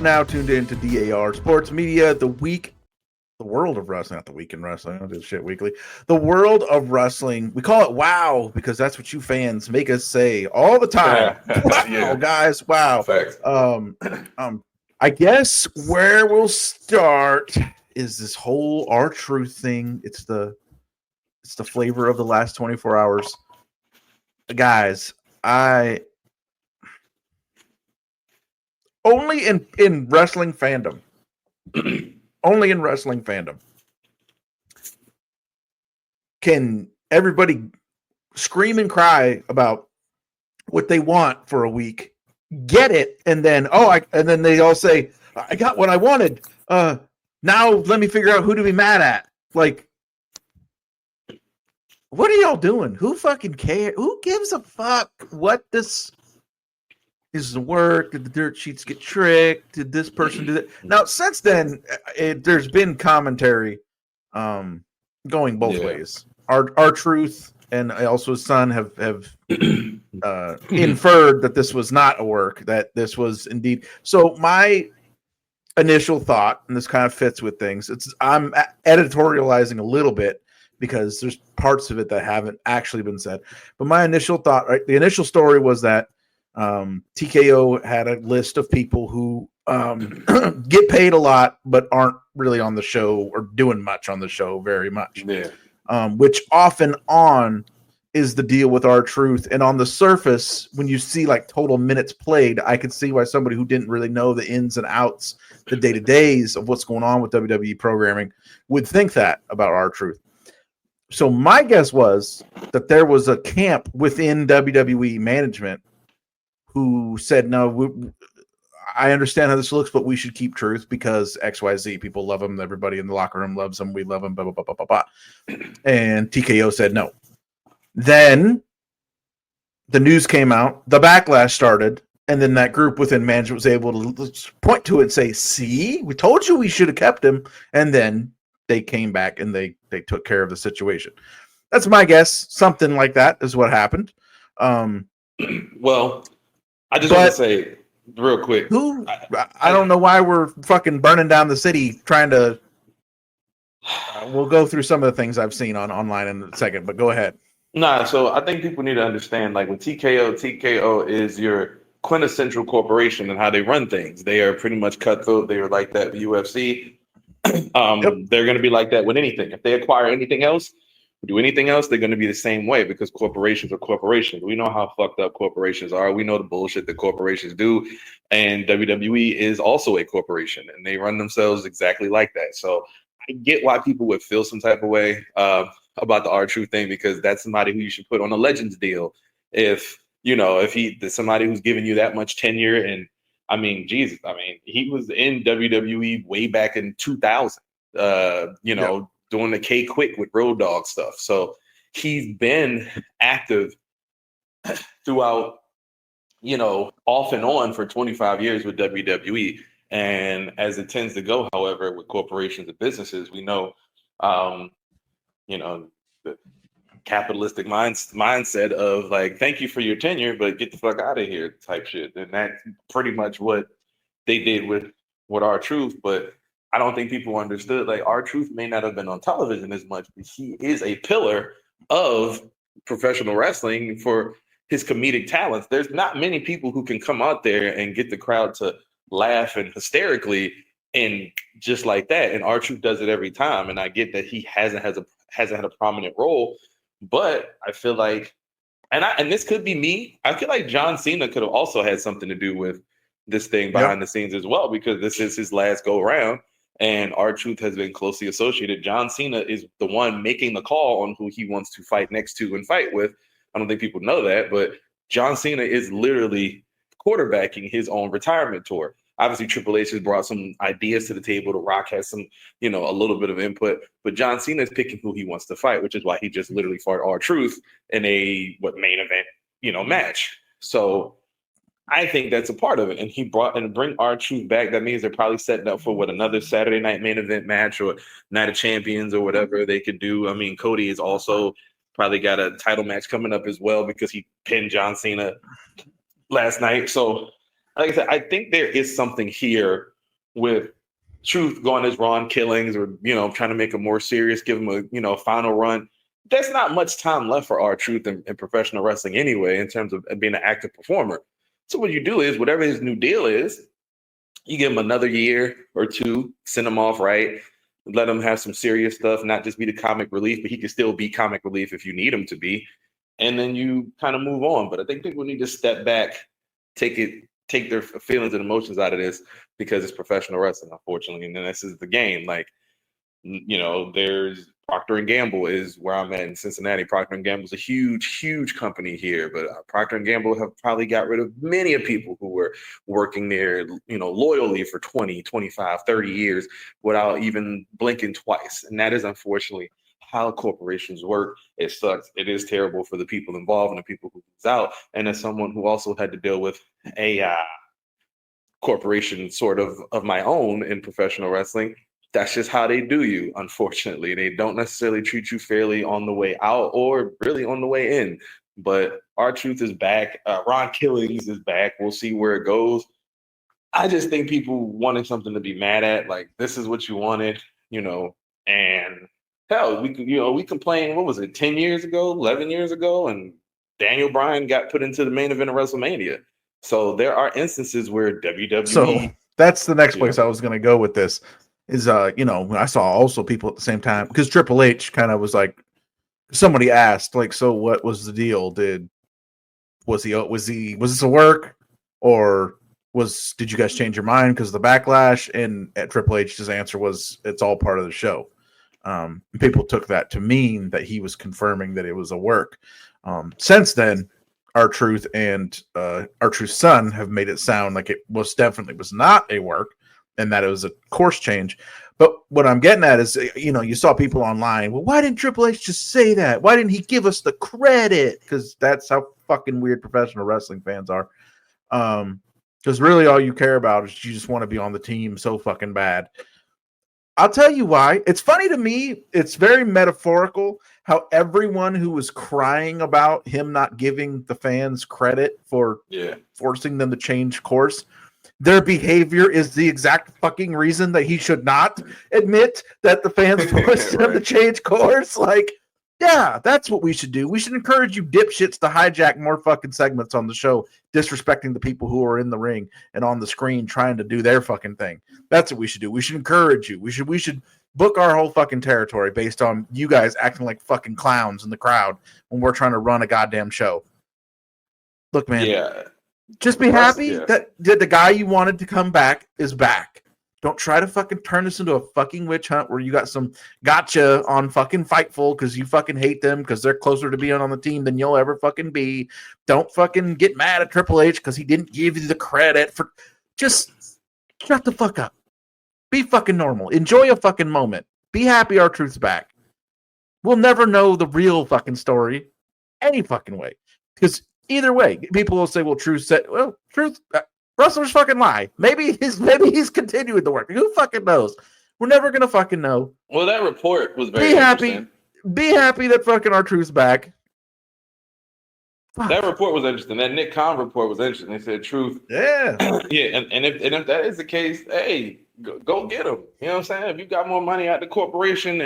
now tuned into DAR Sports Media, the world of wrestling, not the week in wrestling. I don't do shit weekly. The world of wrestling. We call it WOW because that's what you fans make us say all the time. Wow, guys, wow. Facts. I guess where we'll start is this whole R-Truth thing. It's the flavor of the last 24 hours. Guys, only in wrestling fandom. Only in wrestling fandom can everybody scream and cry about what they want for a week, get it, and then and then they all say, "I got what I wanted." Now let me figure out who to be mad at. Like, what are y'all doing? Who fucking cares? Who gives a fuck what this is the work? Did the dirt sheets get tricked? Did this person do that? Now, since then, there's been commentary going both ways. R-Truth and also his son have inferred that this was not a work, that this was indeed. So my initial thought, and this kind of fits with things, I'm editorializing a little bit because there's parts of it that haven't actually been said. But my initial thought, right, the initial story was that TKO had a list of people who get paid a lot but aren't really on the show or doing much on the show very much. Yeah. Which off and on is the deal with R-Truth. And on the surface, when you see like total minutes played, I could see why somebody who didn't really know the ins and outs, the day-to-days of what's going on with WWE programming would think that about R-Truth. So my guess was that there was a camp within WWE management who said, no, I understand how this looks, but we should keep Truth because XYZ. People love him. Everybody in the locker room loves him. We love him, blah, blah, blah, blah, blah, blah. And TKO said no. Then the news came out, the backlash started, and then that group within management was able to point to it and say, see, we told you we should have kept him. And then they came back and they took care of the situation. That's my guess. Something like that is what happened. Well, I just want to say real quick. I don't know why we're fucking burning down the city trying to. We'll go through some of the things I've seen online in a second, but go ahead. Nah, so I think people need to understand, like with TKO is your quintessential corporation and how they run things. They are pretty much cutthroat. They are like that with UFC. They're going to be like that with anything. If they acquire anything else, do anything else, they're going to be the same way because corporations are corporations. We know how fucked up corporations are. We know the bullshit that corporations do. And WWE is also a corporation and they run themselves exactly like that. So I get why people would feel some type of way about the R-Truth thing, because that's somebody who you should put on a Legends deal. If there's somebody who's giving you that much tenure, and I mean, Jesus, I mean, he was in WWE way back in 2000, doing the K-Quick with Road Dogg stuff. So he's been active throughout, off and on for 25 years with WWE. And as it tends to go, however, with corporations and businesses, we know, the capitalistic mindset of like, thank you for your tenure, but get the fuck out of here type shit. And that's pretty much what they did with R-Truth. But I don't think people understood, like, R-Truth may not have been on television as much, but he is a pillar of professional wrestling for his comedic talents. There's not many people who can come out there and get the crowd to laugh and hysterically and just like that. And R-Truth does it every time. And I get that he hasn't had a prominent role, but I feel like, and this could be me, I feel like John Cena could have also had something to do with this thing behind the scenes as well, because this is his last go round and R-Truth has been closely associated. John Cena is the one making the call on who he wants to fight next to and fight with. I don't think people know that, but John Cena is literally quarterbacking his own retirement tour. Obviously, Triple H has brought some ideas to the table. The Rock has some, a little bit of input. But John Cena is picking who he wants to fight, which is why he just literally fought R-Truth in a main event, match. So I think that's a part of it. And he bring R-Truth back. That means they're probably setting up for another Saturday night main event match or Night of Champions or whatever they could do. I mean, Cody is also probably got a title match coming up as well because he pinned John Cena last night. So like I said, I think there is something here with Truth going as Ron Killings or, trying to make it more serious, give him a, final run. There's not much time left for R-Truth in professional wrestling anyway, in terms of being an active performer. So what you do is whatever his new deal is, you give him another year or two, send him off right, let him have some serious stuff, not just be the comic relief, but he can still be comic relief if you need him to be. And then you kind of move on. But I think people need to step back, take their feelings and emotions out of this, because it's professional wrestling, unfortunately. And then this is the game. Like, there's Procter & Gamble is where I'm at in Cincinnati. Procter & Gamble is a huge, huge company here, but Procter & Gamble have probably got rid of many of people who were working there, loyally for 20, 25, 30 years without even blinking twice. And that is unfortunately how corporations work. It sucks. It is terrible for the people involved and the people who lose out. And as someone who also had to deal with a corporation sort of my own in professional wrestling, that's just how they do you, unfortunately. They don't necessarily treat you fairly on the way out or really on the way in. But R-Truth is back. Ron Killings is back. We'll see where it goes. I just think people wanted something to be mad at. Like, this is what you wanted, and hell, we complained, what was it, 10 years ago, 11 years ago, and Daniel Bryan got put into the main event of WrestleMania. So there are instances where WWE... So that's the next place I was going to go with this. Is I saw also people at the same time, because Triple H kind of was like, somebody asked, like, so what was the deal? Was this a work, or did you guys change your mind because of the backlash? And Triple H's answer was, it's all part of the show. People took that to mean that he was confirming that it was a work. Since then, R-Truth and R-Truth's son have made it sound like it definitely was not a work, and that it was a course change. But what I'm getting at is, you saw people online, well, why didn't Triple H just say that? Why didn't he give us the credit? Because that's how fucking weird professional wrestling fans are. Because really all you care about is you just want to be on the team so fucking bad. I'll tell you why. It's funny to me. It's very metaphorical how everyone who was crying about him not giving the fans credit for forcing them to change course, their behavior is the exact fucking reason that he should not admit that the fans forced him to change course. Like, yeah, that's what we should do. We should encourage you dipshits to hijack more fucking segments on the show, disrespecting the people who are in the ring and on the screen trying to do their fucking thing. That's what we should do. We should encourage you. We should book our whole fucking territory based on you guys acting like fucking clowns in the crowd when we're trying to run a goddamn show. Look, man, just be happy that the guy you wanted to come back is back. Don't try to fucking turn this into a fucking witch hunt where you got some gotcha on fucking Fightful because you fucking hate them because they're closer to being on the team than you'll ever fucking be. Don't fucking get mad at Triple H because he didn't give you the credit for. Just shut the fuck up. Be fucking normal. Enjoy a fucking moment. Be happy R-Truth's back. We'll never know the real fucking story any fucking way. Because either way, people will say, well, Truth, wrestlers fucking lie. Maybe he's continuing the work. Who fucking knows? We're never gonna fucking know. Well, that report was very interesting. Be happy that fucking R-Truth's back. Fuck. That report was interesting. That Nick Khan report was interesting. They said Truth. Yeah. Yeah, and if that is the case, hey, go get them. You know what I'm saying? If you got more money out the corporation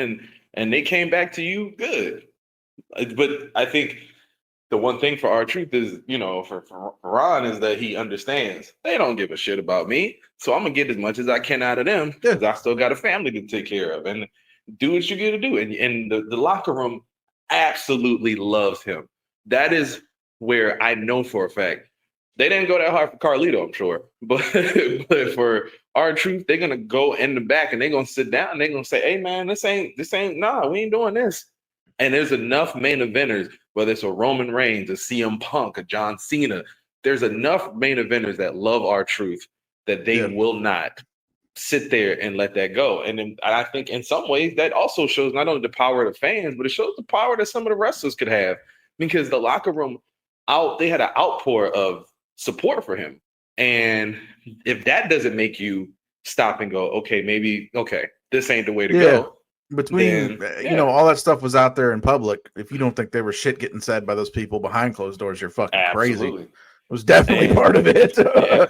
and they came back to you, good. But I think the one thing for R-Truth is, for Ron, is that he understands they don't give a shit about me. So I'm going to get as much as I can out of them because I still got a family to take care of, and do what you got to do. And the locker room absolutely loves him. That is where I know for a fact they didn't go that hard for Carlito, I'm sure. But for R-Truth, they're going to go in the back and they're going to sit down and they're going to say, hey, man, this ain't, we ain't doing this. And there's enough main eventers, whether it's a Roman Reigns, a CM Punk, a John Cena, there's enough main eventers that love R-Truth that they will not sit there and let that go. And then I think in some ways that also shows not only the power of the fans, but it shows the power that some of the wrestlers could have, because the locker room they had an outpour of support for him. And if that doesn't make you stop and go, okay, this ain't the way to go. Between, all that stuff was out there in public. If you don't think there was shit getting said by those people behind closed doors, you're fucking crazy. was definitely part of it. Yeah.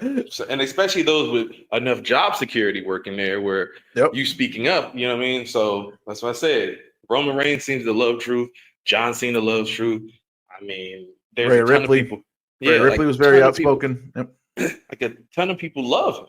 And especially those with enough job security working there where Yep. you speaking up, you know what I mean? So that's what I said. Roman Reigns seems to love truth. John Cena loves truth. I mean, there's Rhea a ton Ripley. of people. Rhea Yeah, Ripley like was very ton of people, outspoken. Yep. like a ton of people love him.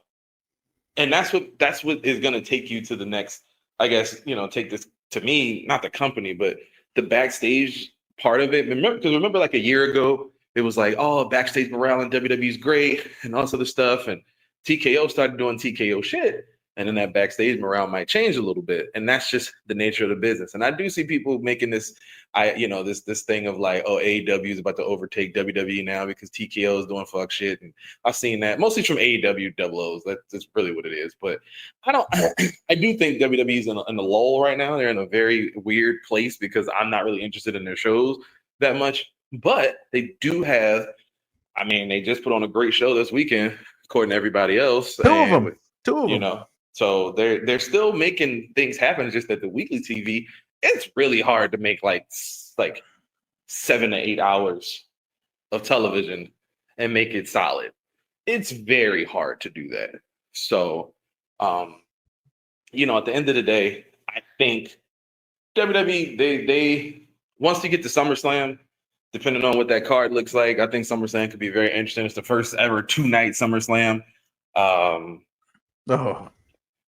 And that's what is going to take you to the next, I guess, take this to me, not the company, but the backstage part of it. Remember like a year ago, it was like, oh, backstage morale in WWE is great and all this other stuff. And TKO started doing TKO shit. And then that backstage morale might change a little bit. And that's just the nature of the business. And I do see people making this, this thing of like, oh, AEW is about to overtake WWE now because TKO is doing fuck shit. And I've seen that mostly from AEW double O's. That's really what it is. But I do think WWE is in a lull right now. They're in a very weird place because I'm not really interested in their shows that much. But they do have, they just put on a great show this weekend, according to everybody else. Two of them. So they're still making things happen. It's just that the weekly TV, it's really hard to make like 7 to 8 hours of television and make it solid. It's very hard to do that. So, at the end of the day, I think WWE, they once you get to SummerSlam, depending on what that card looks like, I think SummerSlam could be very interesting. It's the first ever 2-night SummerSlam.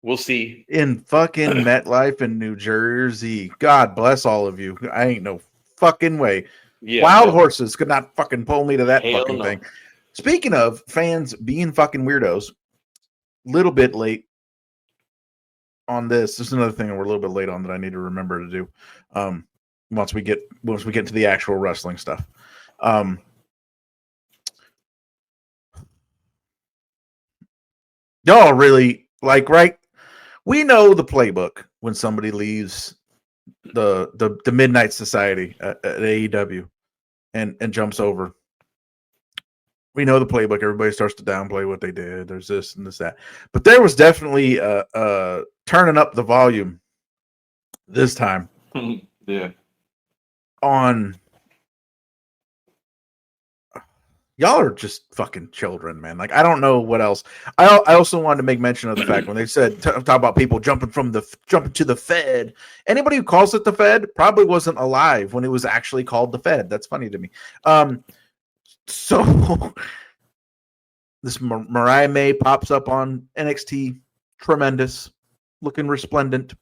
We'll see. In fucking MetLife in New Jersey. God bless all of you. I ain't no fucking way. Yeah, Wild horses could not fucking pull me to that fucking thing. Speaking of fans being fucking weirdos, little bit late on this. There's another thing we're a little bit late on that I need to remember to do. Once we get to the actual wrestling stuff. Y'all really right? We know the playbook when somebody leaves the Midnight Society at AEW and jumps over. We know the playbook. Everybody starts to downplay what they did. There's this and this, that. But there was definitely turning up the volume this time. Yeah. On y'all are just fucking children, man. Like, I don't know what else. I also wanted to make mention of the fact when they said talk about people jumping to the Fed. Anybody who calls it the Fed probably wasn't alive when it was actually called the Fed. That's funny to me. So this Mariah May pops up on NXT, tremendous, looking resplendent.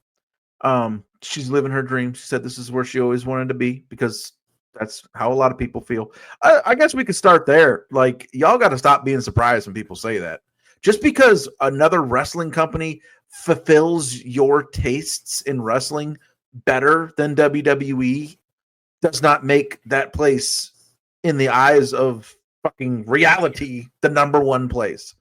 She's living her dream. She said this is where she always wanted to be because that's how a lot of people feel. I guess we could start there. Like, y'all got to stop being surprised when people say that. Just because another wrestling company fulfills your tastes in wrestling better than WWE does not make that place, in the eyes of fucking reality, the number one place.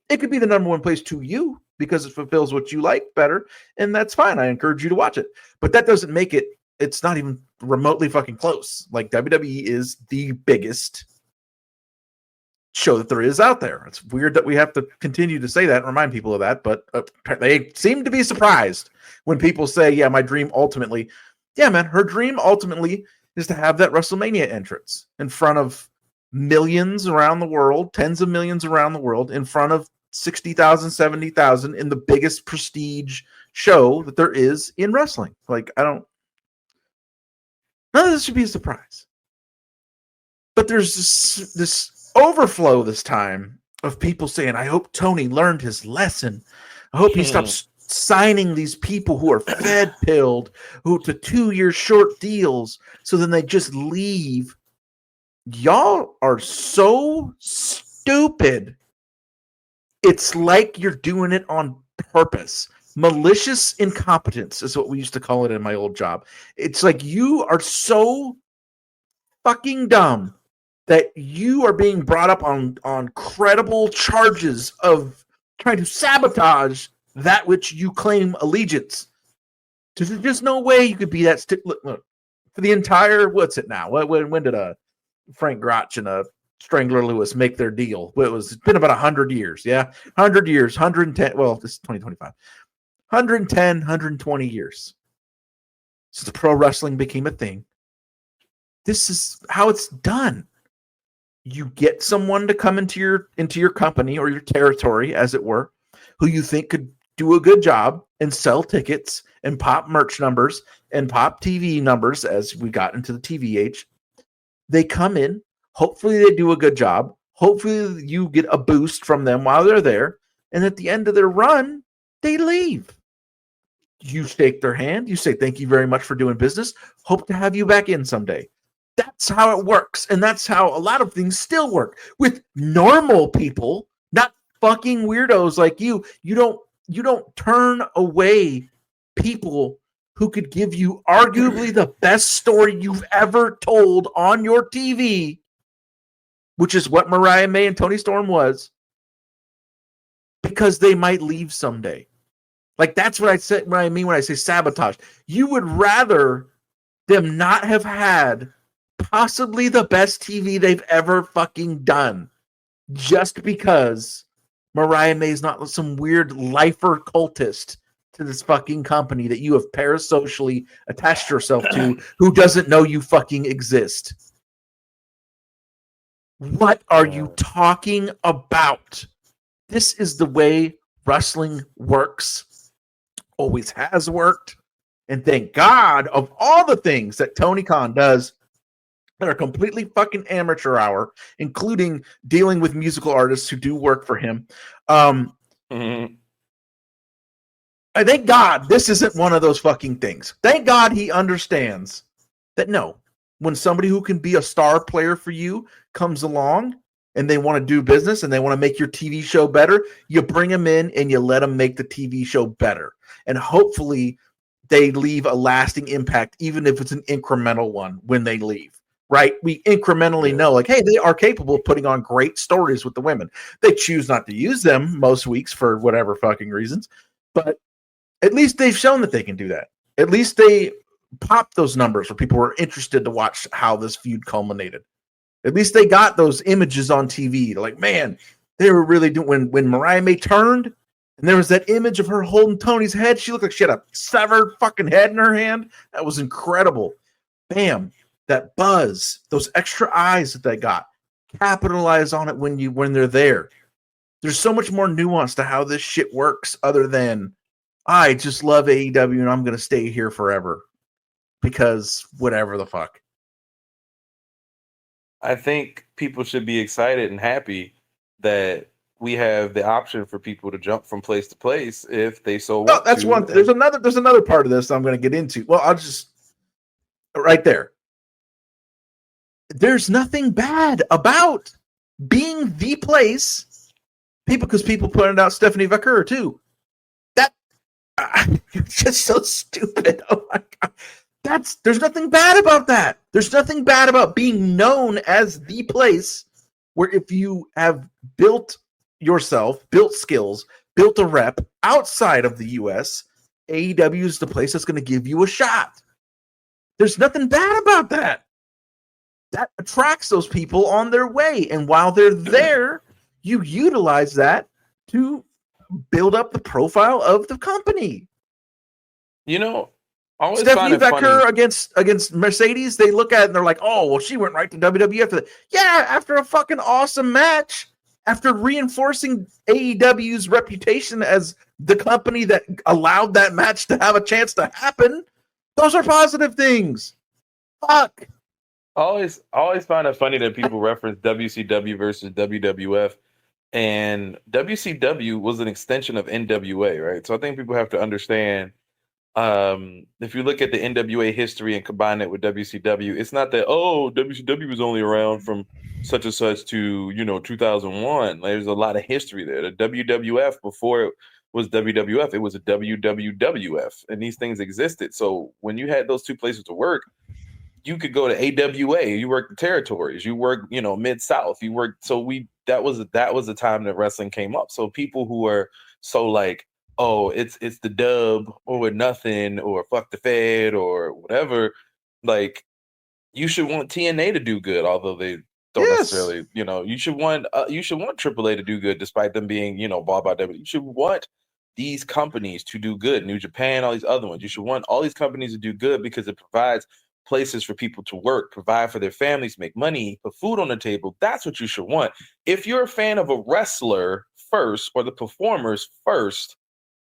It could be the number one place to you because it fulfills what you like better, and that's fine. I encourage you to watch it. But that doesn't make it, it's not even remotely fucking close. Like, WWE is the biggest show that there is out there. It's weird that we have to continue to say that and remind people of that, but they seem to be surprised when people say, yeah, my dream ultimately, yeah, man, her dream ultimately is to have that WrestleMania entrance in front of millions around the world, tens of millions around the world, in front of 60,000, 70,000 in the biggest prestige show that there is in wrestling. Like, none of this should be a surprise. But there's this overflow this time of people saying, I hope Tony learned his lesson. I hope he stops signing these people who are fed-pilled, who to 2-year short deals, so then they just leave. Y'all are so stupid. It's like you're doing it on purpose. Malicious incompetence is what we used to call it in my old job. It's like you are so fucking dumb that you are being brought up on credible charges of trying to sabotage that which you claim allegiance. There's just no way you could be that. Look, for the entire, what's it now? When did Frank Grotch and Strangler Lewis make their deal? It's been about 100 years. Yeah. 100 years, 110. Well, this is 2025. 110, 120 years since pro wrestling became a thing. This is how it's done. you get someone to come into your company or your territory, as it were, who you think could do a good job and sell tickets and pop merch numbers and pop TV numbers as we got into the TV age. They come in, hopefully they do a good job. Hopefully you get a boost from them while they're there. And at the end of their run, they leave. You shake their hand. You say, thank you very much for doing business. Hope to have you back in someday. That's how it works. And that's how a lot of things still work with normal people, not fucking weirdos like you. You don't turn away people who could give you arguably the best story you've ever told on your TV, which is what Mariah May and Toni Storm was, because they might leave someday. Like, that's what I mean when I say sabotage. You would rather them not have had possibly the best TV they've ever fucking done just because Mariah May is not some weird lifer cultist to this fucking company that you have parasocially attached yourself to, who doesn't know you fucking exist. What are you talking about? This is the way wrestling works. Always has worked. And thank God, of all the things that Tony Khan does that are completely fucking amateur hour, including dealing with musical artists who do work for him. I thank God this isn't one of those fucking things. Thank God he understands that no, when somebody who can be a star player for you comes along and they want to do business and they want to make your TV show better, you bring them in and you let them make the TV show better. And hopefully they leave a lasting impact, even if it's an incremental one when they leave, right? We incrementally know, like, hey, they are capable of putting on great stories with the women. They choose not to use them most weeks for whatever fucking reasons, but at least they've shown that they can do that. At least they popped those numbers where people were interested to watch how this feud culminated. At least they got those images on TV. They're like, man, they were really doing when Mariah May turned and there was that image of her holding Tony's head. She looked like she had a severed fucking head in her hand. That was incredible. Bam. That buzz, those extra eyes that they got. Capitalize on it when they're there. There's so much more nuance to how this shit works other than I just love AEW and I'm going to stay here forever because whatever the fuck. I think people should be excited and happy that we have the option for people to jump from place to place if they so want. That's to. one. There's another part of this I'm going to get into. Well, I'll just right there. There's nothing bad about being the place. Because people pointed out Stephanie Vaquer too. It's just so stupid. Oh my God. There's nothing bad about that. There's nothing bad about being known as the place where if you have built yourself, built skills, built a rep outside of the US, AEW is the place that's going to give you a shot. There's nothing bad about that. That attracts those people on their way. And while they're there, you utilize that to build up the profile of the company. You know, always Stephanie find it Vaquer funny. against Mercedes, they look at it and they're like, oh, well, she went right to WWE after that. Yeah, after a fucking awesome match, after reinforcing AEW's reputation as the company that allowed that match to have a chance to happen. Those are positive things. Fuck. Always find it funny that people reference WCW versus WWF. And WCW was an extension of NWA, right? So I think people have to understand, if you look at the NWA history and combine it with WCW, it's not that, WCW was only around from such and such to, 2001. There's a lot of history there. The WWF, before it was WWF, it was a WWWF, and these things existed. So when you had those two places to work, you could go to AWA. You worked the territories. You worked, Mid-South. You worked. So that was the time that wrestling came up. So people who are so like, oh, it's the dub or nothing or fuck the Fed or whatever. Like, you should want TNA to do good, although they don't necessarily. You should want AAA to do good, despite them being bought by WWE. You should want these companies to do good. New Japan, all these other ones. You should want all these companies to do good because it provides places for people to work, provide for their families, make money, put food on the table. That's what you should want. If you're a fan of a wrestler first or the performers first,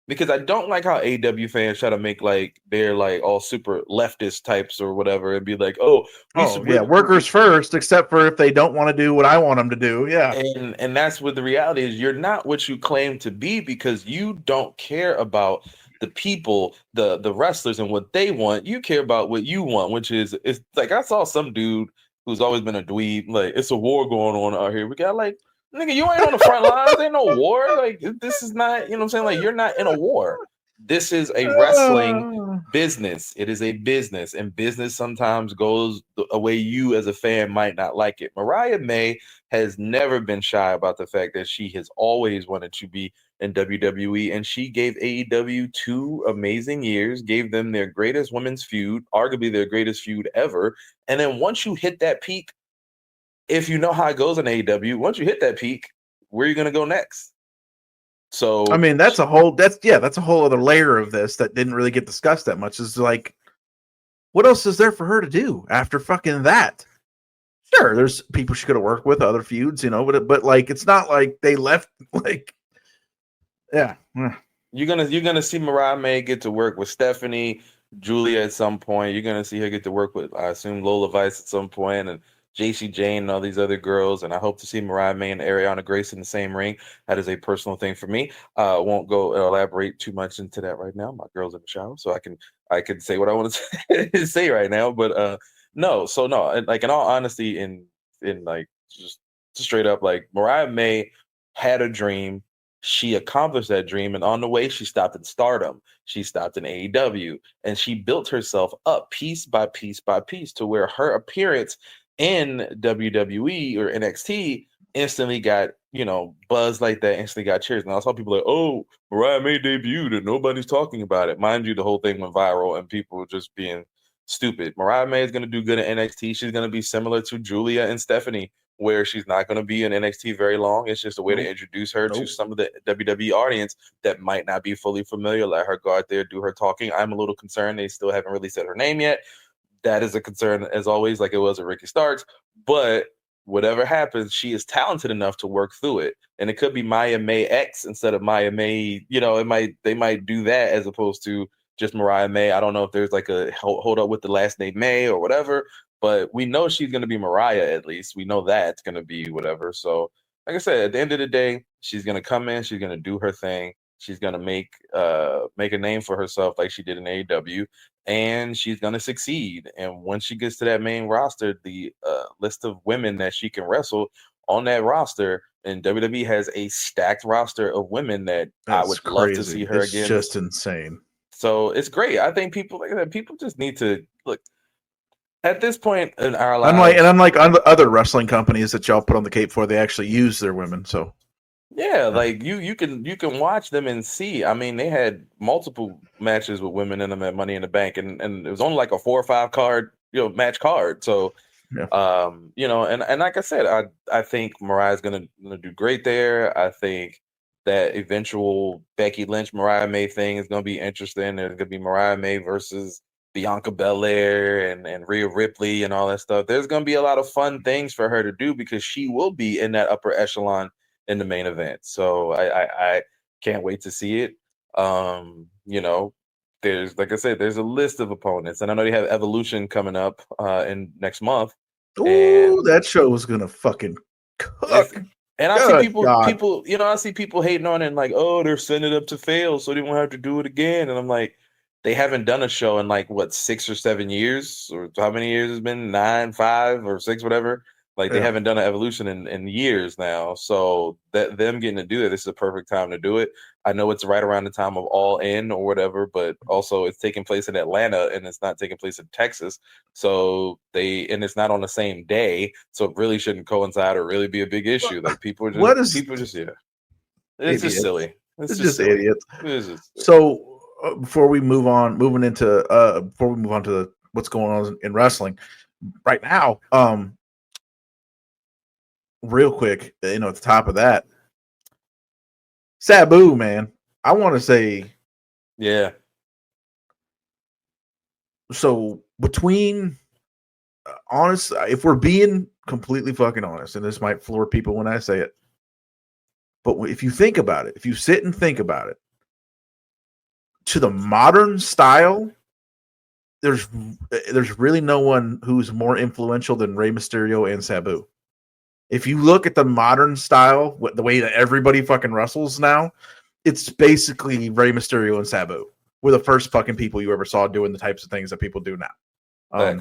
because I don't like how AEW fans try to make like they're like all super leftist types or whatever and be like, oh, workers first, except for if they don't want to do what I want them to do. Yeah. And that's what the reality is. You're not what you claim to be because you don't care about the people, the wrestlers and what they want. You care about what you want, which is it's like I saw some dude who's always been a dweeb, like it's a war going on out here. We got like nigga, you ain't on the front lines. Ain't no war. Like this is not, you know what I'm saying? Like you're not in a war. This is a wrestling business. It is a business, and business sometimes goes a way you as a fan might not like it. Mariah May has never been shy about the fact that she has always wanted to be in WWE, and she gave AEW 2 amazing years, gave them their greatest women's feud, arguably their greatest feud ever. And then once you hit that peak, if you know how it goes in AEW, once you hit that peak, where are you going to go next? So I mean, that's a whole other layer of this that didn't really get discussed that much. Is like, what else is there for her to do after fucking that? Sure, there's people she could have worked with, other feuds, you know, but like, it's not like they left. Like, yeah, you're gonna see Mariah May get to work with Stephanie, Julia at some point. You're gonna see her get to work with, I assume, Lola Vice at some point, and JC Jane and all these other girls, and I hope to see Mariah May and Ariana Grace in the same ring. That is a personal thing for me. Won't go elaborate too much into that right now. My girl's in the shower, so I can say what I want to say right now. But no, like in all honesty, in like just straight up, like Mariah May had a dream. She accomplished that dream, and on the way, she stopped in Stardom. She stopped in AEW, and she built herself up piece by piece by piece to where her appearance in WWE or NXT instantly got, buzz like that, instantly got cheers. And I saw people like, oh, Mariah May debuted and nobody's talking about it. Mind you, the whole thing went viral and people were just being stupid. Mariah May is going to do good in NXT. She's going to be similar to Julia and Stephanie, where she's not going to be in NXT very long. It's just a way to introduce her to some of the WWE audience that might not be fully familiar. Let her go out there, do her talking. I'm a little concerned they still haven't really said her name yet. That is a concern, as always, like it was at Ricky Starks. But whatever happens, she is talented enough to work through it. And it could be Maya May X instead of Maya May. They might do that as opposed to just Mariah May. I don't know if there's like a hold up with the last name May or whatever. But we know she's going to be Mariah, at least. We know that it's going to be whatever. So, like I said, at the end of the day, she's going to come in. She's going to do her thing. She's going to make a name for herself like she did in AEW. And she's going to succeed. And once she gets to that main roster, the list of women that she can wrestle on that roster, and WWE has a stacked roster of women that I would love to see her again. It's just insane. So it's great. I think people just need to look. At this point in our lives, unlike other wrestling companies that y'all put on the cape for, they actually use their women. So yeah, like you can watch them and see. I mean, they had multiple matches with women in them at Money in the Bank, and it was only like a 4 or 5 card, match card. So, and like I said, I think Mariah's gonna do great there. I think that eventual Becky Lynch Mariah May thing is gonna be interesting. There's gonna be Mariah May versus Bianca Belair and Rhea Ripley and all that stuff. There's going to be a lot of fun things for her to do because she will be in that upper echelon in the main event. So I can't wait to see it. There's, like I said, there's a list of opponents, and I know they have Evolution coming up in next month. Oh, that show was going to fucking cook. And I see people, I see people hating on it and like, oh, they're sending it up to fail, so they won't have to do it again. And I'm like, they haven't done a show in like 6 or 7 years, or how many years it's been? 9, 5, or 6, whatever. Like they haven't done an Evolution in years now. So that them getting to do it, this is a perfect time to do it. I know it's right around the time of All In or whatever, but also it's taking place in Atlanta and it's not taking place in Texas. So it's not on the same day. So it really shouldn't coincide or really be a big issue. Like people just it's just silly. It's just idiots. So before we move on to what's going on in wrestling right now, real quick, at the top of that, Sabu, man, I want to say, yeah. So between honest, if we're being completely fucking honest, and this might floor people when I say it, but if you think about it, if you sit and think about it, to the modern style, there's really no one who's more influential than Rey Mysterio and Sabu. If you look at the modern style, the way that everybody fucking wrestles now, it's basically Rey Mysterio and Sabu. We're the first fucking people you ever saw doing the types of things that people do now.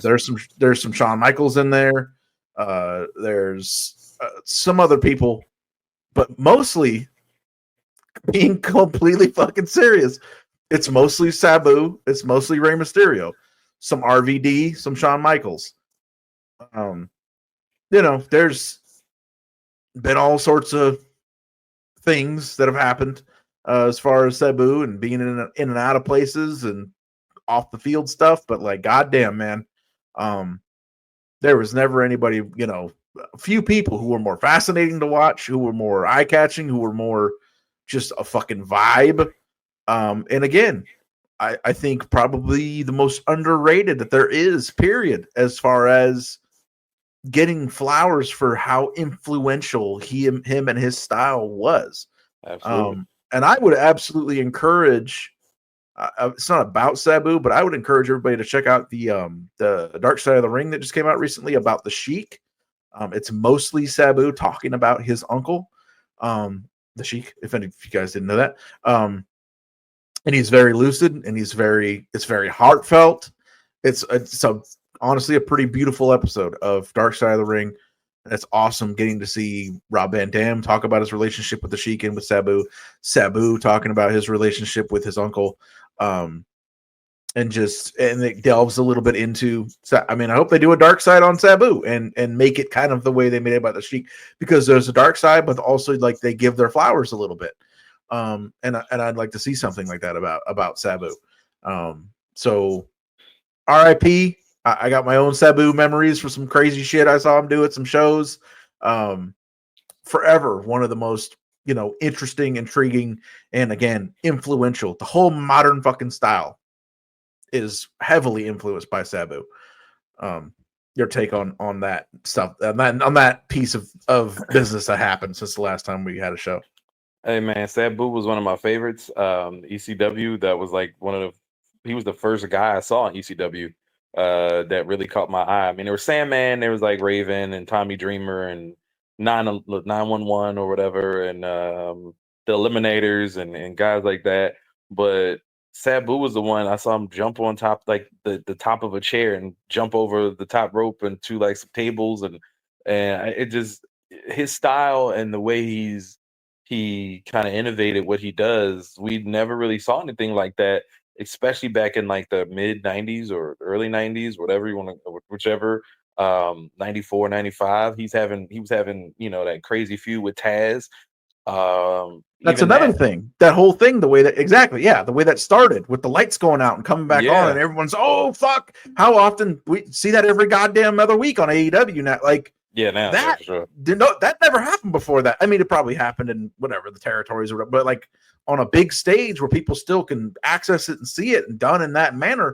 There's some Shawn Michaels in there. There's some other people, but mostly, being completely fucking serious, it's mostly Sabu. It's mostly Rey Mysterio. Some RVD, some Shawn Michaels. There's been all sorts of things that have happened as far as Sabu and being in and out of places and off the field stuff. But like, goddamn, man, there was never anybody, a few people who were more fascinating to watch, who were more eye catching, who were more just a fucking vibe. And again, I think probably the most underrated that there is, period, as far as getting flowers for how influential him and his style was. Absolutely. And I would absolutely encourage, it's not about Sabu, but I would encourage everybody to check out the Dark Side of the Ring that just came out recently about the Sheik. It's mostly Sabu talking about his uncle, the Sheik, if any of you guys didn't know that. And he's very lucid, and it's very heartfelt. It's honestly a pretty beautiful episode of Dark Side of the Ring. And it's awesome getting to see Rob Van Dam talk about his relationship with the Sheik and with Sabu talking about his relationship with his uncle. And it delves a little bit into, I hope they do a dark side on Sabu and make it kind of the way they made it about the Sheik, because there's a dark side, but also like they give their flowers a little bit. And I'd like to see something like that about Sabu. So RIP. I got my own Sabu memories for some crazy shit I saw him do at some shows. Forever one of the most, interesting, intriguing, and again, influential. The whole modern fucking style is heavily influenced by Sabu. Your take on that stuff, on that piece of business that happened since the last time we had a show. Hey man, Sabu was one of my favorites. ECW, that was like he was the first guy I saw in ECW that really caught my eye. I mean, there was Sandman, there was like Raven and Tommy Dreamer and 911 or whatever, and the Eliminators and guys like that. But Sabu was the one I saw him jump on top, like the top of a chair, and jump over the top rope into like some tables, and it just, his style and the way he kind of innovated what he does. We never really saw anything like that, especially back in like the mid 90s or early 90s, whatever you want to, whichever, 94, 95. He was having, that crazy feud with Taz. That's another thing. That whole thing, the way that started with the lights going out and coming back on, and everyone's, oh fuck! How often we see that every goddamn other week on AEW now? Like, now that sure. That never happened before that. I mean, it probably happened in whatever the territories or, but like on a big stage where people still can access it and see it and done in that manner.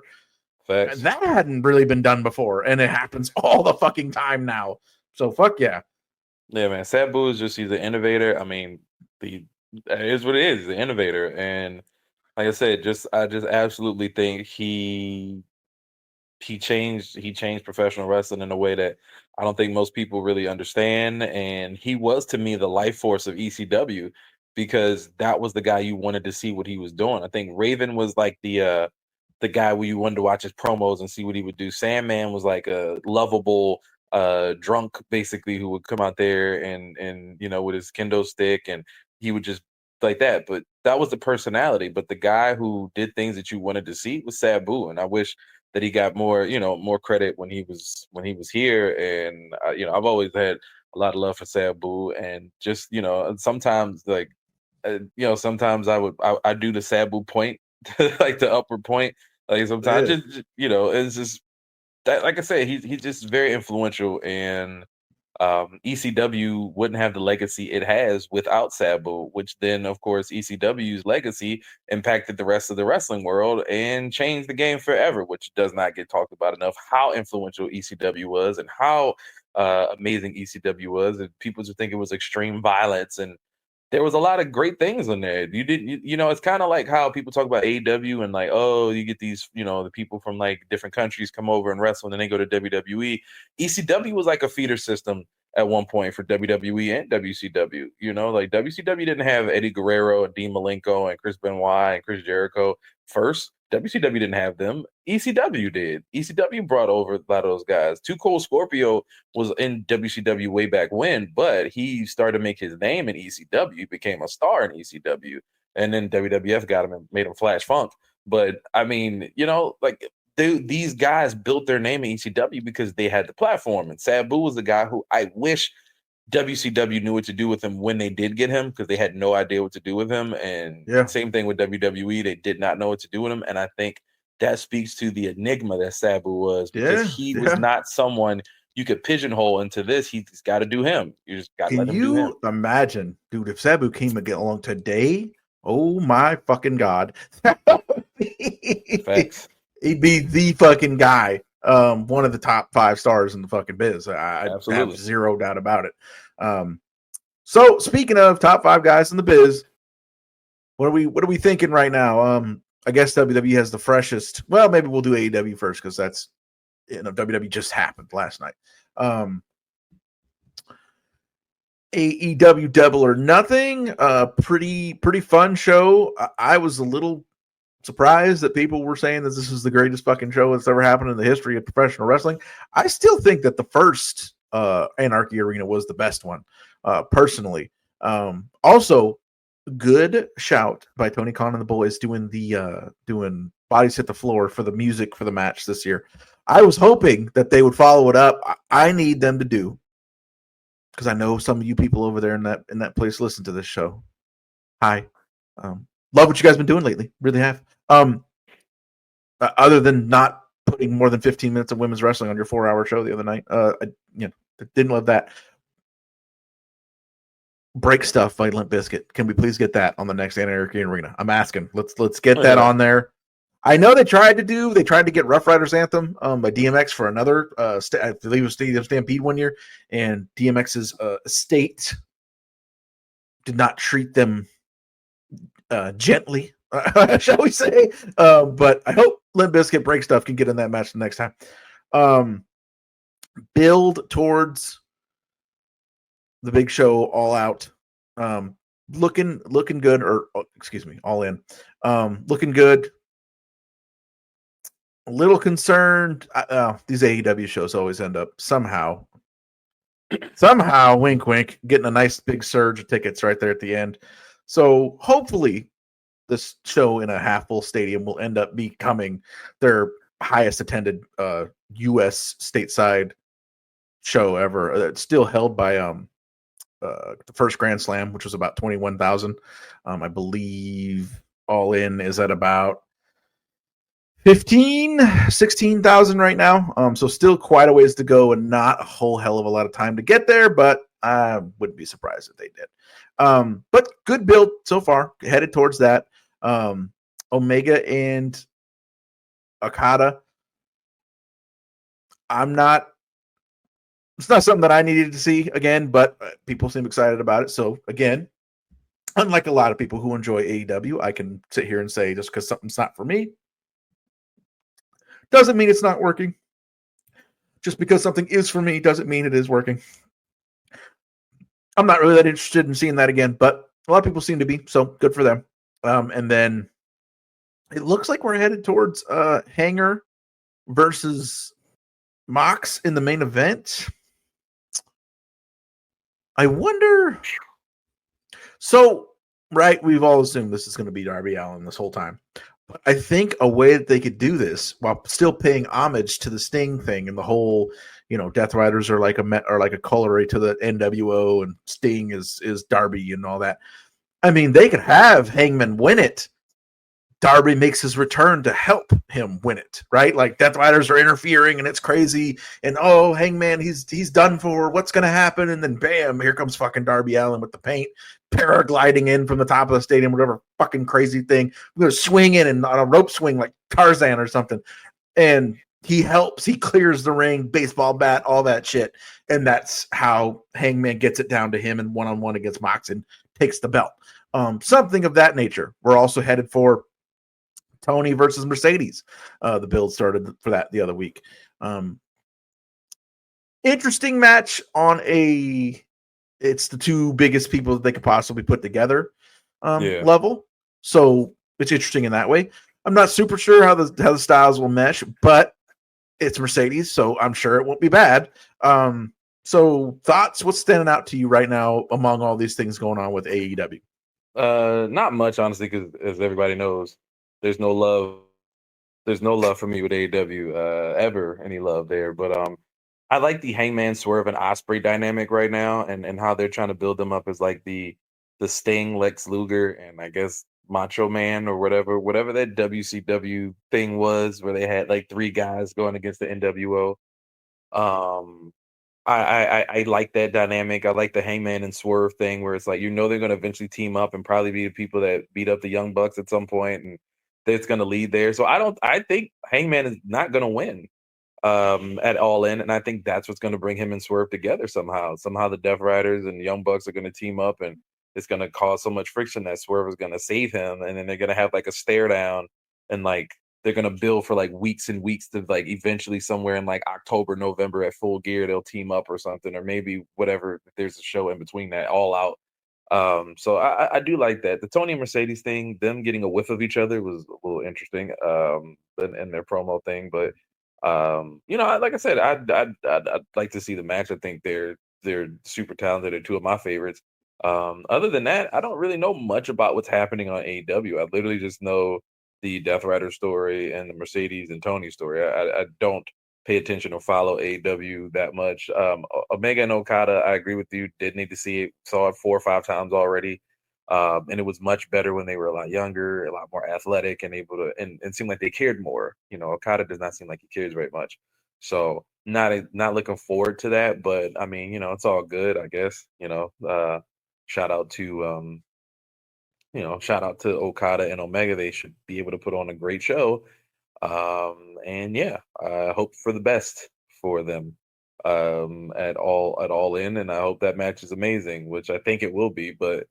Facts. That hadn't really been done before, and it happens all the fucking time now. So fuck yeah. Yeah, man. Sabu is he's an innovator. I mean, it is what it is, the innovator. And like I said, I just absolutely think he changed professional wrestling in a way that I don't think most people really understand. And he was, to me, the life force of ECW, because that was the guy you wanted to see what he was doing. I think Raven was like the guy where you wanted to watch his promos and see what he would do. Sandman was like a lovable drunk, basically, who would come out there and with his kendo stick, and he would just like that. But that was the personality. But the guy who did things that you wanted to see was Sabu, and I wish that he got more credit when he was here. And I've always had a lot of love for Sabu, and just sometimes like sometimes I do the Sabu point, like the upward point. Like sometimes it's just that, like I said, he's just very influential. And ECW wouldn't have the legacy it has without Sabu, which then, of course, ECW's legacy impacted the rest of the wrestling world and changed the game forever, which does not get talked about enough. How influential ECW was and how amazing ECW was. And people just think it was extreme violence, and there was a lot of great things in there. It's kind of like how people talk about AEW and like, oh, you get these, the people from like different countries come over and wrestle and then they go to WWE. ECW was like a feeder system at one point for WWE and WCW. Like WCW didn't have Eddie Guerrero and Dean Malenko and Chris Benoit and Chris Jericho first. WCW didn't have them. ECW did. ECW brought over a lot of those guys. Too Cold Scorpio was in WCW way back when, but he started to make his name in ECW, became a star in ECW, and then WWF got him and made him Flash Funk. But I mean, these guys built their name in ECW because they had the platform. And Sabu was the guy who I wish WCW knew what to do with him when they did get him, because they had no idea what to do with him. And same thing with WWE. They did not know what to do with him. And I think that speaks to the enigma that Sabu was, because he was not someone you could pigeonhole into this. He's got to do him. You just got to let him do him. Can you imagine, dude, if Sabu came to get along today? Oh my fucking God. Facts. He'd be the fucking guy. One of the top 5 stars in the fucking biz. I have zero doubt about it. So speaking of top 5 guys in the biz, what are we thinking right now? I guess WWE has the freshest. Well, maybe we'll do AEW first, because that's WWE just happened last night. AEW Double or Nothing, pretty fun show. I was a little surprised that people were saying that this is the greatest fucking show that's ever happened in the history of professional wrestling. I still think that the first Anarchy Arena was the best one, personally. Also, good shout by Tony Khan and the boys doing Bodies Hit the Floor for the music for the match this year. I was hoping that they would follow it up. I need them to do, because I know some of you people over there in that place listen to this show. Hi. Love what you guys been doing lately. Really have. Other than not putting more than 15 minutes of women's wrestling on your 4-hour show the other night. I didn't love that. Break Stuff by Limp Bizkit. Can we please get that on the next Anarchy Arena? I'm asking. Let's get that on there. I know they tried to get Rough Riders Anthem by DMX for another I believe it was Stadium Stampede one year, and DMX's estate did not treat them gently, shall we say. But I hope Limp Bizkit Break Stuff can get in that match the next time. Build towards the big show, All Out. Looking good, or excuse me, All In. Looking good. A little concerned. These AEW shows always end up somehow, wink, wink, getting a nice big surge of tickets right there at the end. So hopefully this show in a half full stadium will end up becoming their highest attended U.S. stateside show ever. It's still held by the first Grand Slam, which was about 21,000. I believe All In is at about 16,000 right now. So still quite a ways to go, and not a whole hell of a lot of time to get there, but I wouldn't be surprised if they did. But good build so far, headed towards that. Omega and Okada. It's not something that I needed to see again, but people seem excited about it. So again, unlike a lot of people who enjoy AEW, I can sit here and say just because something's not for me doesn't mean it's not working. Just because something is for me doesn't mean it is working. I'm not really that interested in seeing that again, but a lot of people seem to be, so good for them. And then it looks like we're headed towards Hanger versus Mox in the main event. I wonder. So, right, we've all assumed this is going to be Darby Allin this whole time. But I think a way that they could do this while still paying homage to the Sting thing and the whole, Death Riders are like a corollary to the NWO, and Sting is Darby and all that. I mean, they could have Hangman win it, Darby makes his return to help him win it, right? Like Death Riders are interfering and it's crazy. And oh, Hangman, he's done for. What's going to happen? And then bam, here comes fucking Darby Allin with the paint, paragliding in from the top of the stadium, whatever fucking crazy thing. We're going to swing in and on a rope swing like Tarzan or something. And he helps, he clears the ring, baseball bat, all that shit. And that's how Hangman gets it down to him and one-on-one against Mox and takes the belt. Something of that nature. We're also headed for Tony versus Mercedes. The build started for that the other week. Interesting match on it's the two biggest people that they could possibly put together level. So it's interesting in that way. I'm not super sure how the styles will mesh, but it's Mercedes, so I'm sure it won't be bad. So thoughts, what's standing out to you right now among all these things going on with AEW? Not much, honestly, because as everybody knows, there's no love for me with AEW, ever any love there. But I like the Hangman Swerve and Osprey dynamic right now, and how they're trying to build them up as like the Sting, Lex Luger, and I guess Macho Man or whatever that WCW thing was, where they had like three guys going against the NWO. I like that dynamic. I like the Hangman and Swerve thing, where it's like they're going to eventually team up and probably be the people that beat up the Young Bucks at some point, and that's going to lead there. So I think Hangman is not going to win at All In, and I think that's what's going to bring him and Swerve together somehow. Somehow the Death Riders and the Young Bucks are going to team up, and it's going to cause so much friction that Swerve is going to save him, and then they're going to have like a stare down, and like they're going to build for like weeks and weeks to like eventually somewhere in like October, November at Full Gear, they'll team up or something, or maybe whatever, if there's a show in between that, All Out. So I do like that. The Tony and Mercedes thing, them getting a whiff of each other was a little interesting in their promo thing. But, like I said, I'd like to see the match. I think they're super talented. They're two of my favorites. Other than that, I don't really know much about what's happening on AEW. I literally just know the Death Rider story and the Mercedes and Tony story. I don't pay attention or follow AEW that much. Omega and Okada, I agree with you, did need to see it. Saw it 4 or 5 times already. And it was much better when they were a lot younger, a lot more athletic, and able to, and seemed like they cared more. Okada does not seem like he cares very much. So not looking forward to that, but I mean, it's all good, I guess. Shout out to Okada and Omega. They should be able to put on a great show. And yeah, I hope for the best for them at All In, and I hope that match is amazing, which I think it will be, but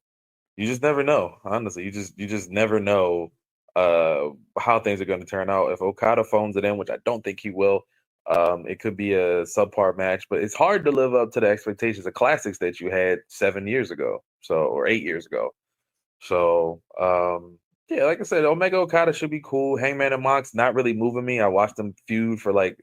you just never know. Honestly, you just never know how things are going to turn out. If Okada phones it in, which I don't think he will, it could be a subpar match, but it's hard to live up to the expectations of classics that you had 7 years ago, or 8 years ago. So, yeah, like I said, Omega Okada should be cool. Hangman and Mox not really moving me. I watched them feud for like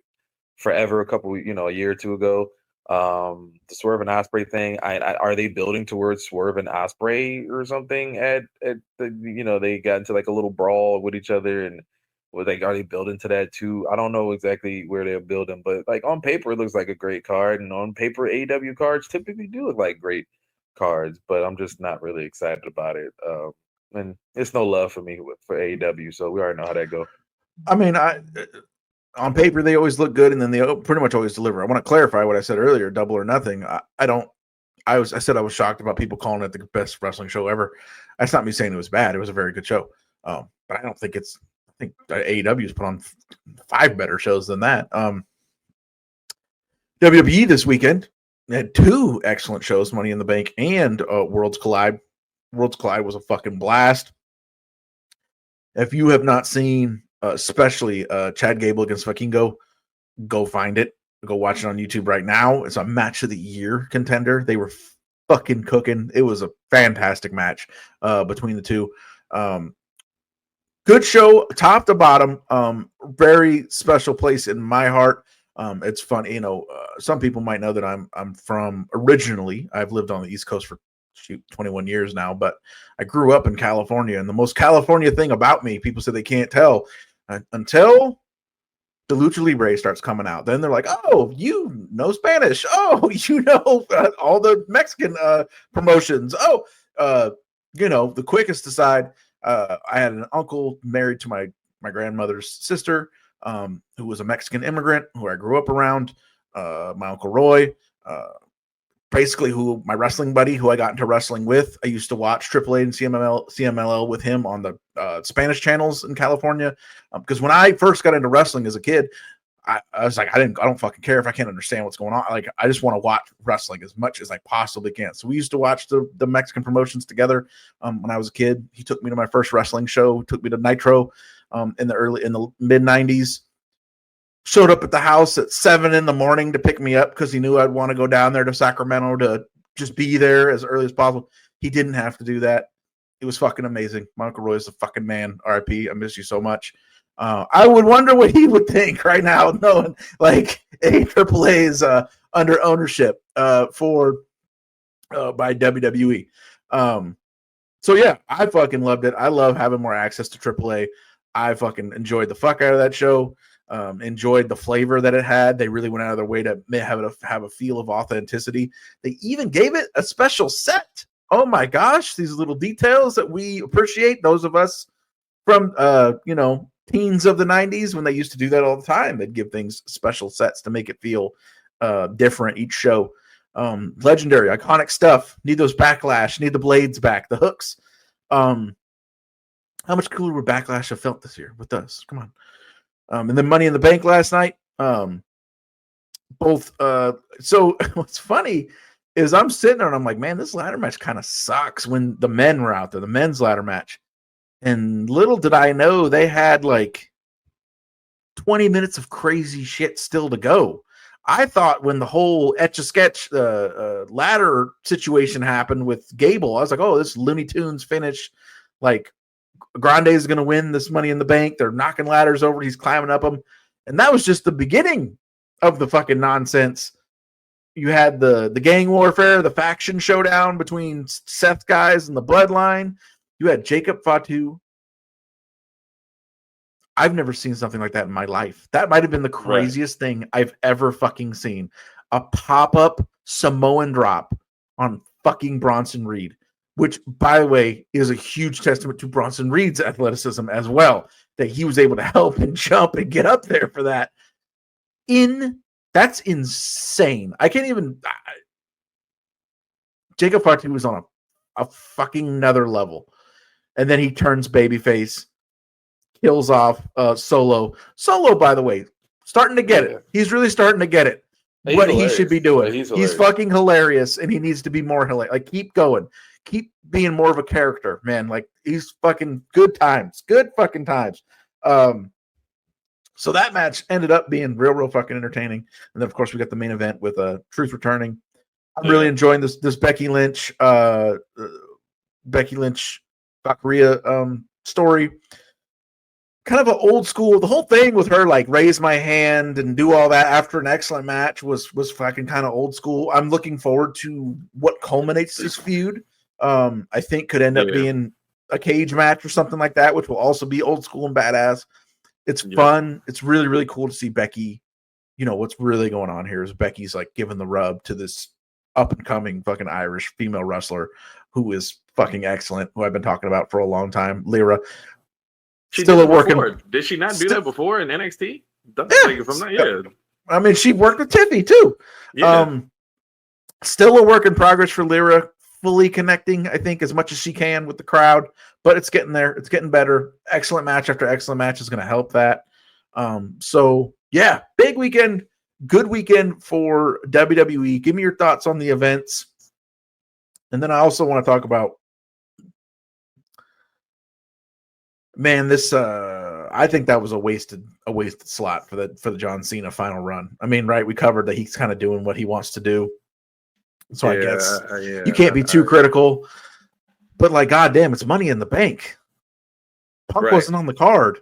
forever, a year or two ago. The Swerve and Osprey thing. Are they building towards Swerve and Osprey or something? At the they got into like a little brawl with each other, and are they building to that too? I don't know exactly where they're building, but like on paper it looks like a great card, and on paper AEW cards typically do look like great cards, but I'm just not really excited about it. And it's no love for me for AEW, so we already know how that go. I mean, on paper they always look good, and then they pretty much always deliver. I want to clarify what I said earlier: Double or Nothing. I said I was shocked about people calling it the best wrestling show ever. That's not me saying it was bad. It was a very good show, but I don't think it's. I think AEW has put on 5 better shows than that. WWE this weekend had 2 excellent shows: Money in the Bank and Worlds Collide. Worlds Collide was a fucking blast. If you have not seen, especially Chad Gable against Vikingo, go find it. Go watch it on YouTube right now. It's a match of the year contender. They were fucking cooking. It was a fantastic match between the two. Good show, top to bottom. Very special place in my heart. It's fun, some people might know that I'm from originally. I've lived on the East Coast for 21 years now, but I grew up in California, and the most California thing about me, people say they can't tell until the Lucha Libre starts coming out. Then they're like, "Oh, you know Spanish? Oh, you know all the Mexican promotions? Oh, the quickest to decide I had an uncle married to my grandmother's sister, who was a Mexican immigrant who I grew up around. My Uncle Roy, basically who my wrestling buddy, who I got into wrestling with. I used to watch AAA and CMLL with him on the Spanish channels in California. Because when I first got into wrestling as a kid, I was like, I don't fucking care if I can't understand what's going on. Like, I just want to watch wrestling as much as I possibly can. So we used to watch the Mexican promotions together. When I was a kid, he took me to my first wrestling show, took me to Nitro, in the mid 90s. Showed up at the house at 7 a.m. to pick me up because he knew I'd want to go down there to Sacramento to just be there as early as possible. He didn't have to do that. It was fucking amazing. My Uncle Roy's a fucking man. RIP. I miss you so much. I would wonder what he would think right now, knowing like AAA is under ownership by WWE. So yeah, I fucking loved it. I love having more access to AAA. I fucking enjoyed the fuck out of that show. Enjoyed the flavor that it had. They really went out of their way to have a feel of authenticity. They even gave it a special set. Oh my gosh, these little details that we appreciate. Those of us from teens of the 90s, when they used to do that all the time, they'd give things special sets to make it feel different each show. Legendary, iconic stuff. Need those Backlash. Need the blades back. The hooks. How much cooler would Backlash have felt this year with us? Come on. And then Money in the Bank last night. So what's funny is I'm sitting there and I'm like, man, this ladder match kind of sucks when the men were out there, the men's ladder match. And little did I know they had like 20 minutes of crazy shit still to go. I thought when the whole Etch-a-Sketch ladder situation happened with Gable, I was like, oh, this Looney Tunes finish, like, Grande is going to win this Money in the Bank. They're knocking ladders over. He's climbing up them. And that was just the beginning of the fucking nonsense. You had the gang warfare, the faction showdown between Seth guys and the Bloodline. You had Jacob Fatu. I've never seen something like that in my life. That might have been the craziest thing I've ever fucking seen. A pop-up Samoan drop on fucking Bronson Reed. Which, by the way, is a huge testament to Bronson Reed's athleticism as well, that he was able to help and jump and get up there for that. That's insane. I can't even. Jacob Fatu was on a fucking another level, and then he turns babyface, kills off Solo. Solo, by the way, starting to get it. He's really starting to get it. What he should be doing. He's fucking hilarious, and he needs to be more hilarious. Like, keep going. Keep being more of a character, man. Like, he's fucking good times. Good fucking times. So that match ended up being real fucking entertaining. And then, of course, we got the main event with Truth returning. I'm really enjoying this Becky Lynch Valkyria story. Kind of an old school. The whole thing with her, like, raise my hand and do all that after an excellent match was fucking kind of old school. I'm looking forward to what culminates this feud. I think could end up being a cage match or something like that, which will also be old school and badass. It's fun. It's really, really cool to see Becky. You know, what's really going on here is Becky's like giving the rub to this up and coming fucking Irish female wrestler who is fucking excellent, who I've been talking about for a long time. Lyra. She still at work. Did she not do that before in NXT? I mean, she worked with Tiffy too. Yeah. Still a work in progress for Lyra. Fully connecting, I think, as much as she can with the crowd, but it's getting there. It's getting better. Excellent match after excellent match is going to help that. So yeah, big weekend, good weekend for WWE. Give me your thoughts on the events, and then I also want to talk about, man, this. I think that was a wasted slot for the John Cena final run. I mean, right? We covered that he's kind of doing what he wants to do. So I guess you can't be too critical, but like, goddamn, it's Money in the Bank. Punk wasn't on the card.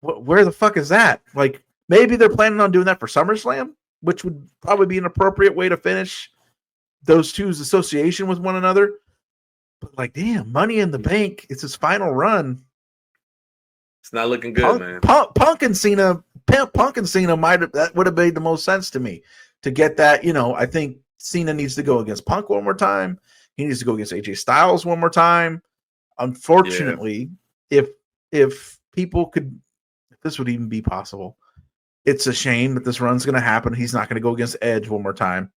Where the fuck is that? Like, maybe they're planning on doing that for SummerSlam, which would probably be an appropriate way to finish those two's association with one another. But like, damn, Money in the Bank, it's his final run. It's not looking good, man. Punk and Cena that would have made the most sense to me to get that. You know, I think Cena needs to go against Punk one more time. He needs to go against AJ Styles one more time. Unfortunately, if people could, if this would even be possible, it's a shame that this run's going to happen. He's not going to go against Edge one more time.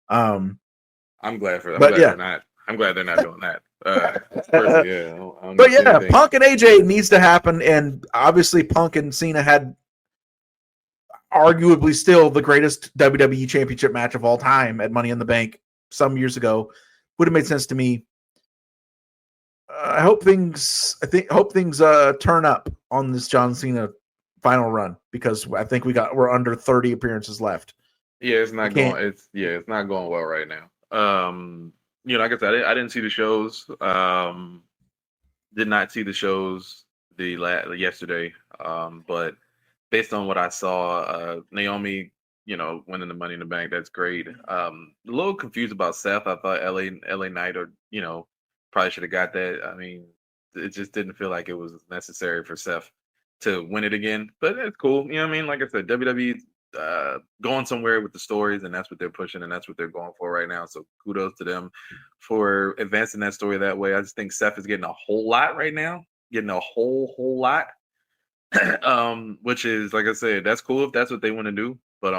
I'm glad for that. I'm glad they're not doing that. Personally, yeah. I don't But yeah, anything. Punk and AJ needs to happen, and obviously Punk and Cena had arguably still the greatest WWE Championship match of all time at Money in the Bank some years ago. Would have made sense to me. I hope things turn up on this John Cena final run, because I think we're under 30 appearances left. Yeah, it's not going. It's not going well right now. Like I said, I didn't see the shows. Did not see the shows yesterday. But based on what I saw, Naomi, winning the Money in the Bank, that's great. A little confused about Seth. I thought LA Knight probably should have got that. I mean, it just didn't feel like it was necessary for Seth to win it again. But it's cool. You know what I mean? Like I said, WWE going somewhere with the stories, and that's what they're pushing, and that's what they're going for right now. So kudos to them for advancing that story that way. I just think Seth is getting a whole lot right now, getting a whole lot. Which is, like I said, that's cool if that's what they want to do. But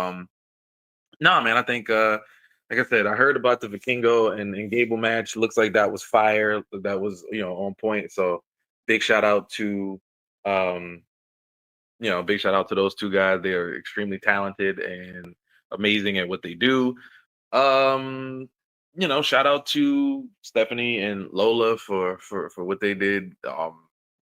no, man, I think like I said, I heard about the Vikingo and Gable match. Looks like that was fire. That was on point. So big shout out to big shout out to those two guys. They are extremely talented and amazing at what they do. Shout out to Stephanie and Lola for what they did.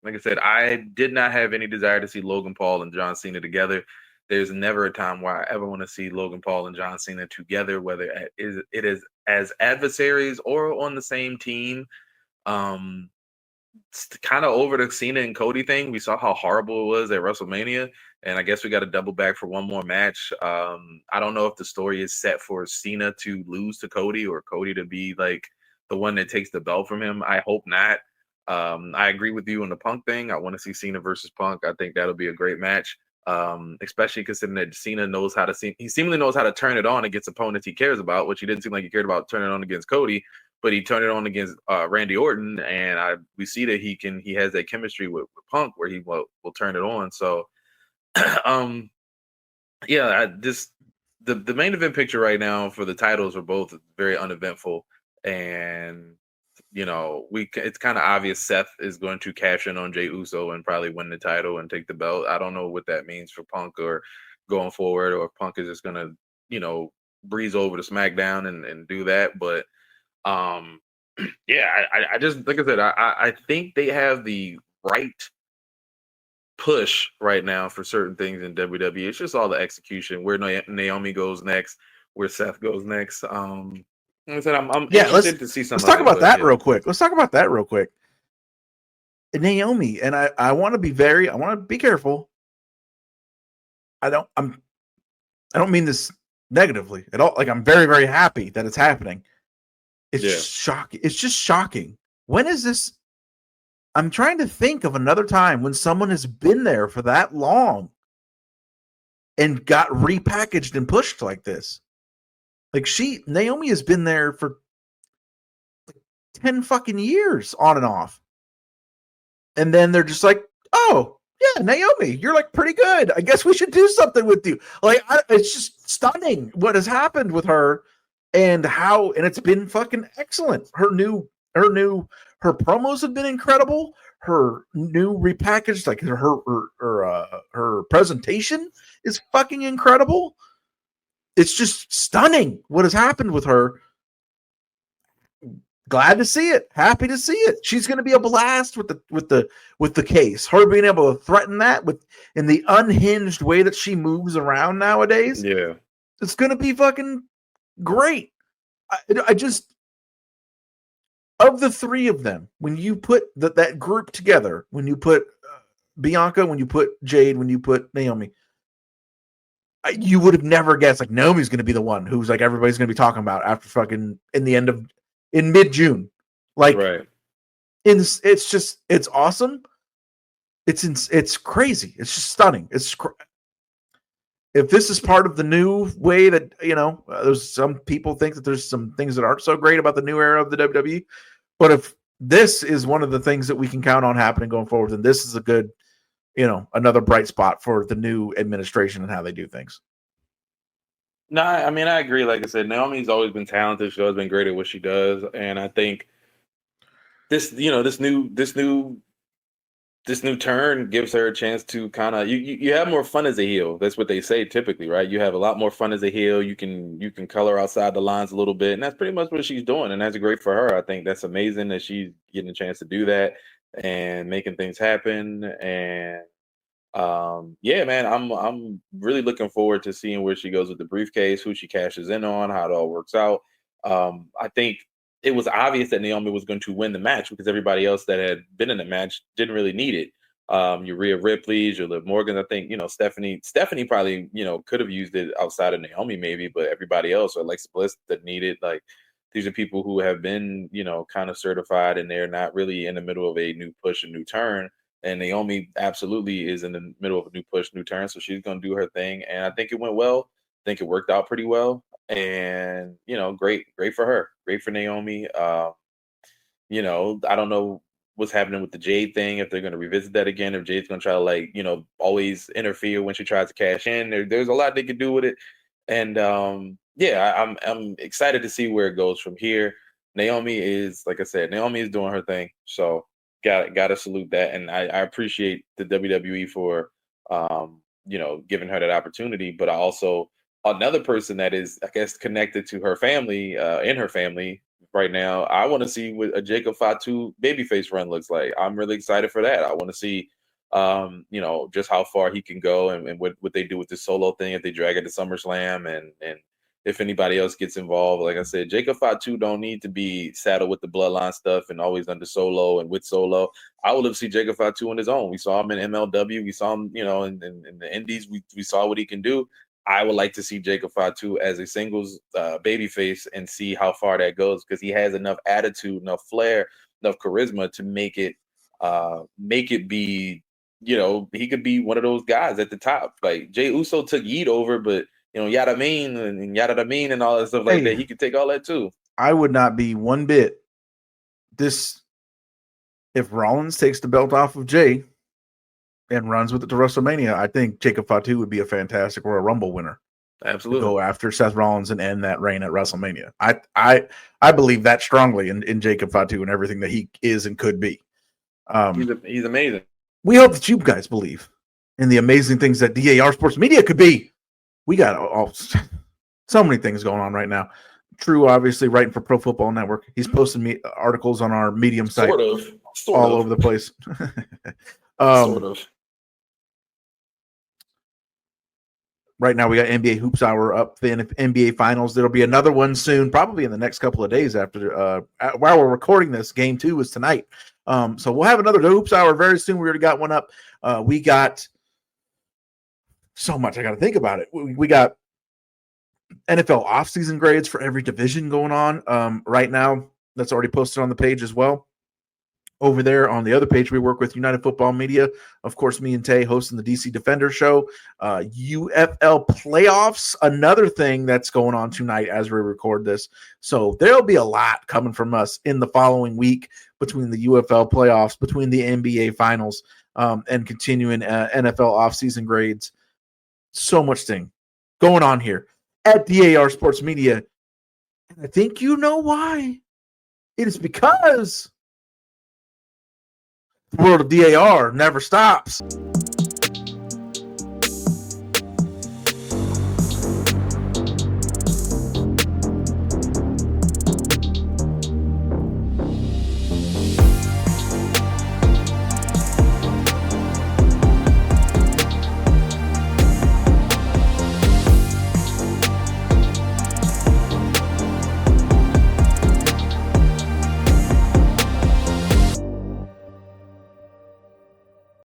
Like I said, I did not have any desire to see Logan Paul and John Cena together. There's never a time where I ever want to see Logan Paul and John Cena together, whether it is as adversaries or on the same team. It's kind of over the Cena and Cody thing. We saw how horrible it was at WrestleMania, and I guess we got to double back for one more match. I don't know if the story is set for Cena to lose to Cody or Cody to be like the one that takes the belt from him. I hope not. I agree with you on the Punk thing. I want to see Cena versus Punk. I think that'll be a great match, especially considering that Cena he seemingly knows how to turn it on against opponents he cares about, which he didn't seem like he cared about turning it on against Cody, but he turned it on against Randy Orton, and we see that he has that chemistry with Punk where he will turn it on. So, the main event picture right now for the titles are both very uneventful, and it's kind of obvious Seth is going to cash in on Jey Uso and probably win the title and take the belt. I don't know what that means for Punk or going forward, or if Punk is just gonna, breeze over to SmackDown and do that. But I just, like I said, I think they have the right push right now for certain things in WWE. It's just all the execution, where Naomi goes next, where Seth goes next. Like I said, I'm interested to see something. Let's talk about that real quick. Naomi, and I want to be careful. I don't mean this negatively at all. Like, I'm very, very happy that it's happening. It's just shocking. It's just shocking. When is this? I'm trying to think of another time when someone has been there for that long and got repackaged and pushed like this. Like, Naomi has been there for 10 fucking years on and off. And then they're just like, oh, yeah, Naomi, you're like pretty good. I guess we should do something with you. Like, it's just stunning what has happened with her and it's been fucking excellent. Her promos have been incredible. Her new repackaged, like her presentation is fucking incredible. It's just stunning what has happened with her. Glad to see it. Happy to see it. She's going to be a blast with the case. Her being able to threaten that in the unhinged way that she moves around nowadays. Yeah, it's going to be fucking great. I just, of the three of them, when you put that group together, when you put Bianca, when you put Jade, when you put Naomi, you would have never guessed like Naomi's going to be the one who's like everybody's going to be talking about after fucking in mid-June. Like, right. It's awesome. It's crazy. It's just stunning. If this is part of the new way that, there's some people think that there's some things that aren't so great about the new era of the WWE, but if this is one of the things that we can count on happening going forward. And this is a good, another bright spot for the new administration and how they do things. No, I mean, I agree. Like I said, Naomi's always been talented. She's always been great at what she does. And I think this new turn gives her a chance to kind of you have more fun as a heel. That's what they say typically, right? You have a lot more fun as a heel. You can color outside the lines a little bit, and that's pretty much what she's doing, and that's great for her. I think that's amazing that she's getting a chance to do that and making things happen. And yeah, man, I'm really looking forward to seeing where she goes with the briefcase, who she cashes in on, how it all works out. I think it was obvious that Naomi was going to win the match because everybody else that had been in the match didn't really need it. Your Rhea Ripley's, your Liv Morgan, I think, Stephanie probably, could have used it outside of Naomi maybe, but everybody else, or Alexa Bliss, that needed, like, these are people who have been, kind of certified, and they're not really in the middle of a new push, a new turn. And Naomi absolutely is in the middle of a new push, new turn. So she's going to do her thing. And I think it went well. I think it worked out pretty well. And, great for her. Great for Naomi. I don't know what's happening with the Jade thing, if they're going to revisit that again, if Jade's going to try to, always interfere when she tries to cash in. There's a lot they could do with it. And, I'm excited to see where it goes from here. Naomi is, like I said, Naomi is doing her thing. So, Got to salute that, and I appreciate the WWE for giving her that opportunity. But I also, another person that is, I guess, connected to her family, in her family right now, I want to see what a Jacob Fatu babyface run looks like. I'm really excited for that. I want to see just how far he can go and what they do with this solo thing, if they drag it to SummerSlam, and if anybody else gets involved. Like I said, Jacob Fatu don't need to be saddled with the bloodline stuff and always under Solo and with Solo. I would love to see Jacob Fatu on his own. We saw him in MLW. We saw him, in the Indies. We saw what he can do. I would like to see Jacob Fatu as a singles babyface and see how far that goes, because he has enough attitude, enough flair, enough charisma to make it be, he could be one of those guys at the top. Like Jey Uso took Yeet over, but Yada Mean and Yada Mean and all that stuff like that. He could take all that too. I would not be one bit if Rollins takes the belt off of Jay and runs with it to WrestleMania. I think Jacob Fatu would be a fantastic Royal Rumble winner. Absolutely. Go after Seth Rollins and end that reign at WrestleMania. I believe that strongly in Jacob Fatu and everything that he is and could be. He's amazing. We hope that you guys believe in the amazing things that DAR Sports Media could be. We got so many things going on right now. True, obviously, writing for Pro Football Network. He's posting articles on our Medium site, sort of over the place. Sort of. Right now, we got NBA Hoops Hour up, the NBA Finals. There'll be another one soon, probably in the next couple of days after. While we're recording this, Game 2 is tonight. So we'll have another Hoops Hour very soon. We already got one up. We got so much. I got to think about it. We got NFL offseason grades for every division going on right now. That's already posted on the page as well. Over there on the other page, we work with United Football Media. Of course, me and Tay hosting the DC Defender Show. UFL playoffs, another thing that's going on tonight as we record this. So there'll be a lot coming from us in the following week between the UFL playoffs, between the NBA finals, and continuing NFL offseason grades. So much thing going on here at DAR Sports Media. And I think you know why. It is because the world of DAR never stops.